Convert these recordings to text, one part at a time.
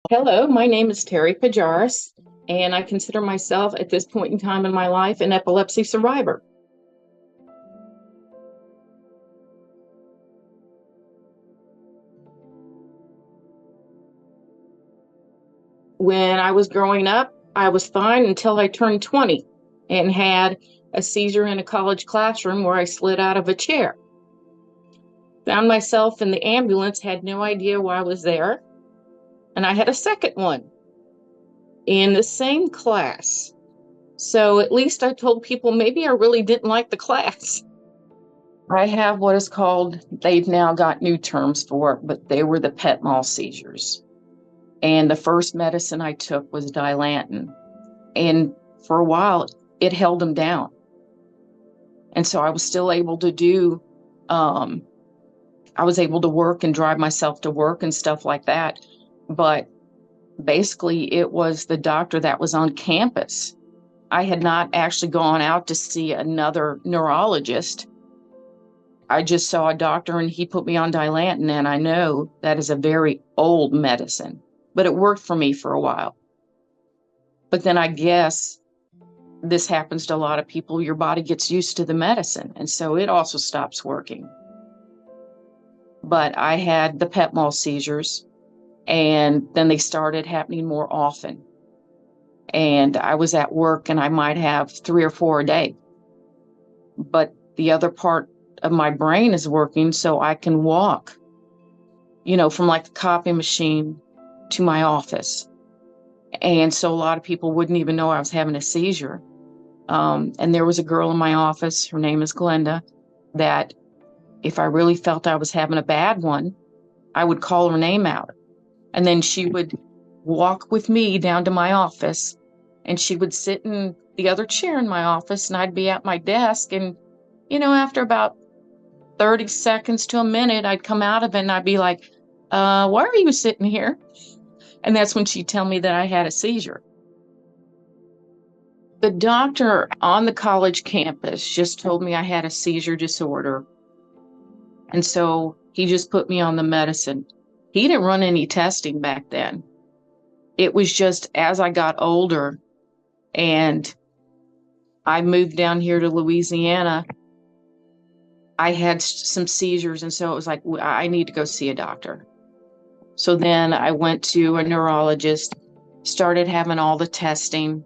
Hello, my name is Terri, and I consider myself at this point in time in my life an epilepsy survivor. When I was growing up, I was fine until I turned 20 and had a seizure in a college classroom where I slid out of a chair. Found myself in the ambulance, had no idea why I was there, and I had a second one in the same class. So at least I told people maybe I really didn't like the class. I have what is called, they've now got new terms for it, but they were the pet mall seizures. And the first medicine I took was Dilantin. And for a while, it held them down. And so I was still able to um, I was able to work and drive myself to work and stuff like that. But basically, it was the doctor that was on campus. I had not actually gone out to see another neurologist. I just saw a doctor and he put me on Dilantin, and I know that is a very old medicine, but it worked for me for a while. But then I guess this happens to a lot of people. Your body gets used to the medicine, and so it also stops working. But I had the pet mall seizures, and then they started happening more often. And I was at work and I might have 3 or 4 a day. But the other part of my brain is working so I can walk, from like the copy machine to my office. And so a lot of people wouldn't even know I was having a seizure. And there was a girl in my office, her name is Glenda, that if I really felt I was having a bad one, I would call her name out. And then she would walk with me down to my office, and she would sit in the other chair in my office, and I'd be at my desk. And, after about 30 seconds to a minute, I'd come out of it and I'd be like, why are you sitting here? And that's when she'd tell me that I had a seizure. The doctor on the college campus just told me I had a seizure disorder. And so he just put me on the medicine. He didn't run any testing back then. It was just as I got older and I moved down here to Louisiana, I had some seizures. And so it was like, I need to go see a doctor. So then I went to a neurologist, started having all the testing,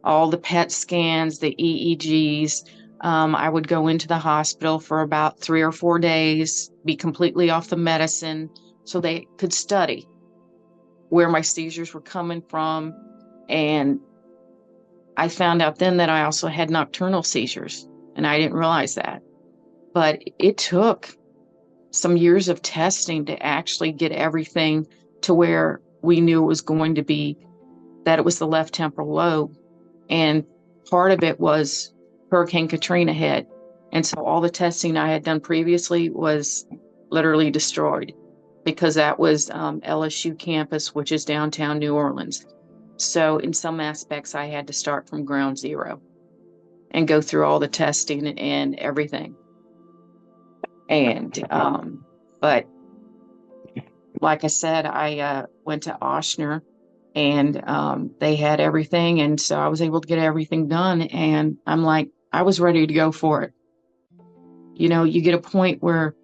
all the PET scans, the EEGs. I would go into the hospital for about 3 or 4 days, be completely off the medicine so they could study where my seizures were coming from. And I found out then that I also had nocturnal seizures, and I didn't realize that. But it took some years of testing to actually get everything to where we knew it was going to be, that it was the left temporal lobe. And part of it was Hurricane Katrina hit. And so all the testing I had done previously was literally destroyed, because that was LSU campus, which is downtown New Orleans. So in some aspects, I had to start from ground zero and go through all the testing and everything. And, but like I said, I went to Ochsner, and they had everything. And so I was able to get everything done. And I'm like, I was ready to go for it. You get a point where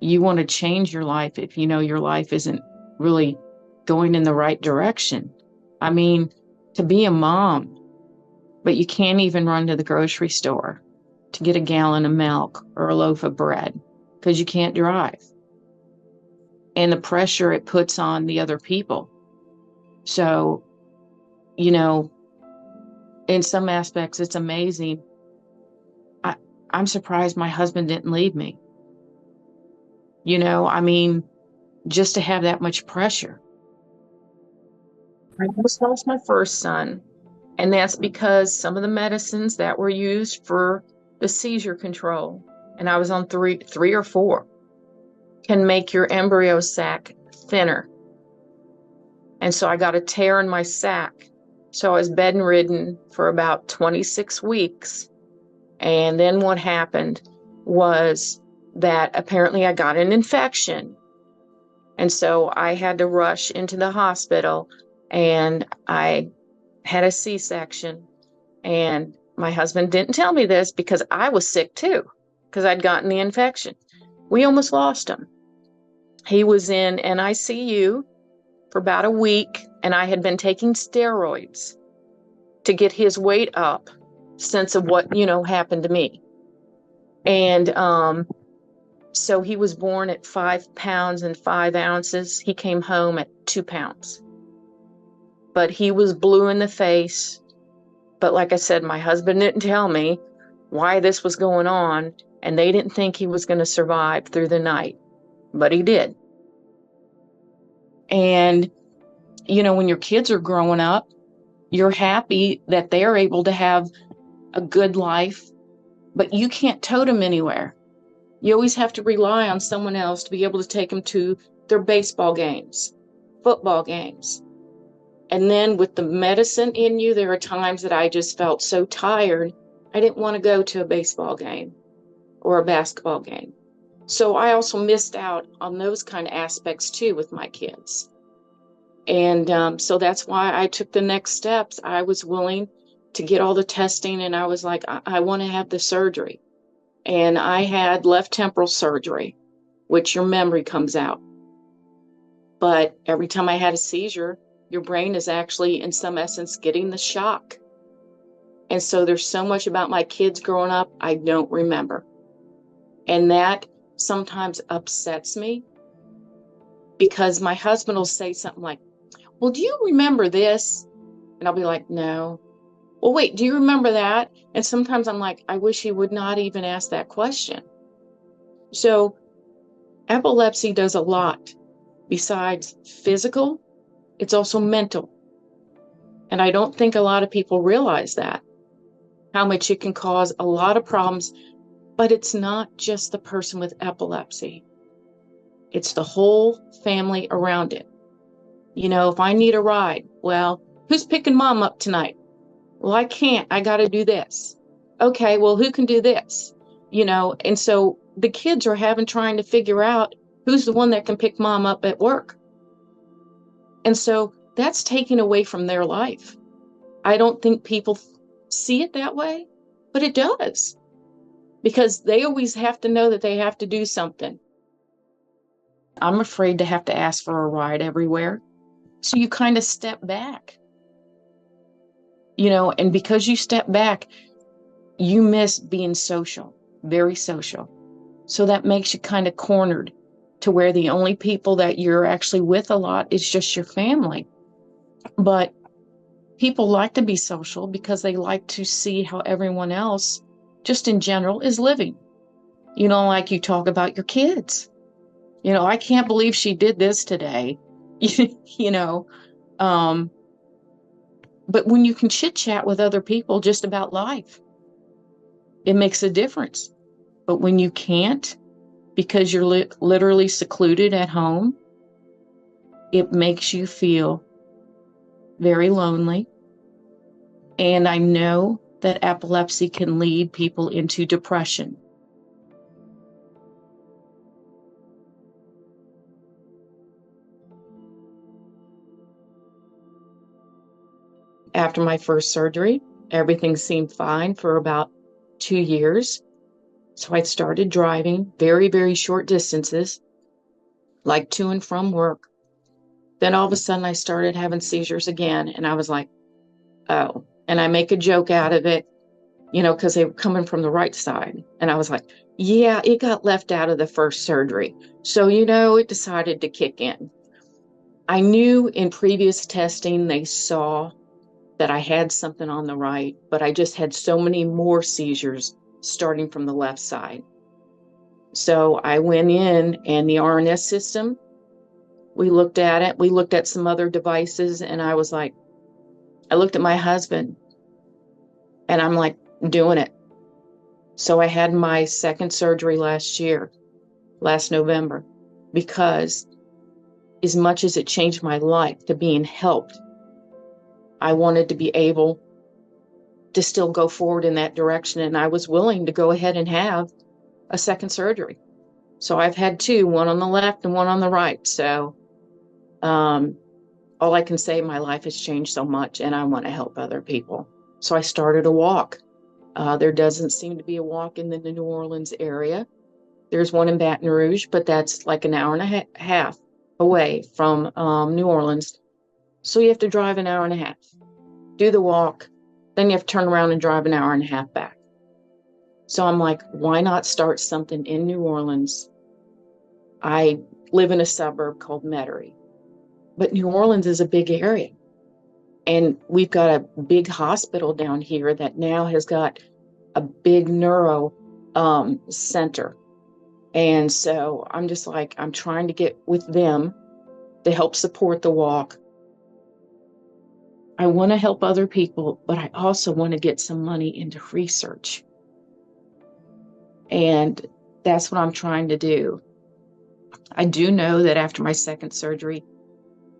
you want to change your life if your life isn't really going in the right direction. I mean, to be a mom, but you can't even run to the grocery store to get a gallon of milk or a loaf of bread because you can't drive. And the pressure it puts on the other people. So, in some aspects, it's amazing. I'm surprised my husband didn't leave me. I mean, just to have that much pressure. I just lost my first son, and that's because some of the medicines that were used for the seizure control, and I was on three or four, can make your embryo sac thinner. And so I got a tear in my sac. So I was bedridden for about 26 weeks. And then what happened was that apparently I got an infection. And so I had to rush into the hospital, and I had a C-section. And my husband didn't tell me this because I was sick too, because I'd gotten the infection. We almost lost him. He was in an ICU for about a week, and I had been taking steroids to get his weight up, sense of what, happened to me. And so he was born at 5 pounds and 5 ounces. He came home at 2 pounds. But he was blue in the face. But like I said, my husband didn't tell me why this was going on, and they didn't think he was going to survive through the night. But he did. And, when your kids are growing up, you're happy that they're able to have a good life, but you can't tote them anywhere. You always have to rely on someone else to be able to take them to their baseball games, football games. And then with the medicine in you, there are times that I just felt so tired, I didn't want to go to a baseball game or a basketball game. So I also missed out on those kind of aspects too with my kids. And so that's why I took the next steps. I was willing to get all the testing, and I was like, I want to have the surgery. And I had left temporal surgery, which your memory comes out. But every time I had a seizure, your brain is actually, in some essence, getting the shock. And so there's so much about my kids growing up I don't remember. And that sometimes upsets me, because my husband will say something like, well, do you remember this? And I'll be like, no. Well, wait, do you remember that? And sometimes I'm like, I wish he would not even ask that question. So epilepsy does a lot. Besides physical, it's also mental. And I don't think a lot of people realize that, how much it can cause a lot of problems. But it's not just the person with epilepsy. It's the whole family around it. If I need a ride, well, who's picking mom up tonight? Well, I can't. I got to do this. Okay, well, who can do this? And so the kids are trying to figure out who's the one that can pick mom up at work. And so that's taken away from their life. I don't think people see it that way, but it does, because they always have to know that they have to do something. I'm afraid to have to ask for a ride everywhere. So you kind of step back, and because you step back, you miss being social, very social. So that makes you kind of cornered to where the only people that you're actually with a lot is just your family. But people like to be social because they like to see how everyone else, just in general, is living. Like you talk about your kids. I can't believe she did this today. But when you can chit chat with other people just about life, it makes a difference. But when you can't, because you're literally secluded at home, it makes you feel very lonely. And I know that epilepsy can lead people into depression. After my first surgery, everything seemed fine for about 2 years. So I started driving very, very short distances, like to and from work. Then all of a sudden I started having seizures again. And I was like, oh, and I make a joke out of it, because they were coming from the right side. And I was like, yeah, it got left out of the first surgery. So, it decided to kick in. I knew in previous testing, they saw that I had something on the right, but I just had so many more seizures starting from the left side. So I went in, and the RNS system, we looked at it. We looked at some other devices, and I looked at my husband, and I'm like, doing it. So I had my second surgery last November, because as much as it changed my life to being helped, I wanted to be able to still go forward in that direction. And I was willing to go ahead and have a second surgery. So I've had two, one on the left and one on the right. So um, all I can say, my life has changed so much and I want to help other people. So I started a walk. There doesn't seem to be a walk in the New Orleans area. There's one in Baton Rouge, but that's like an hour and a half away from New Orleans. So you have to drive an hour and a half, do the walk, then you have to turn around and drive an hour and a half back. So I'm like, why not start something in New Orleans? I live in a suburb called Metairie, but New Orleans is a big area. And we've got a big hospital down here that now has got a big neuro center. And so I'm just like, I'm trying to get with them to help support the walk. I want to help other people, but I also want to get some money into research. And that's what I'm trying to do. I do know that after my second surgery,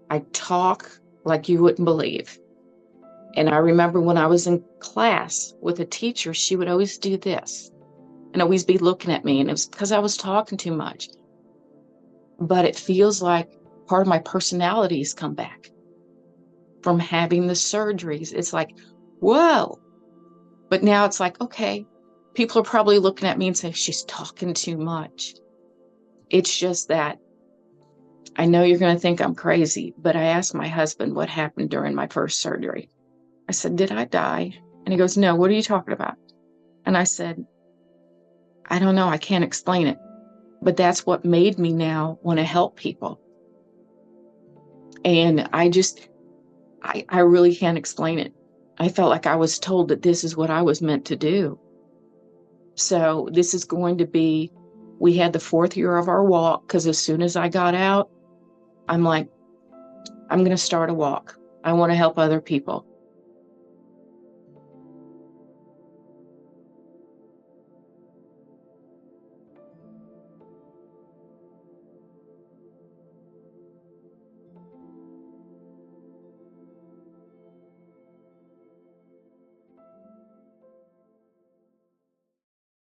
I talk like you wouldn't believe. And I remember when I was in class with a teacher, she would always do this and always be looking at me. And it was because I was talking too much. But it feels like part of my personality has come back from having the surgeries. It's like, whoa. But now it's like, okay, people are probably looking at me and saying, she's talking too much. It's just that I know you're going to think I'm crazy, but I asked my husband what happened during my first surgery. I said, did I die? And he goes, no, what are you talking about? And I said, I don't know. I can't explain it. But that's what made me now want to help people. And I really can't explain it. I felt like I was told that this is what I was meant to do. So this is going to be, we had the 4th year of our walk, because as soon as I got out, I'm like, I'm going to start a walk. I want to help other people.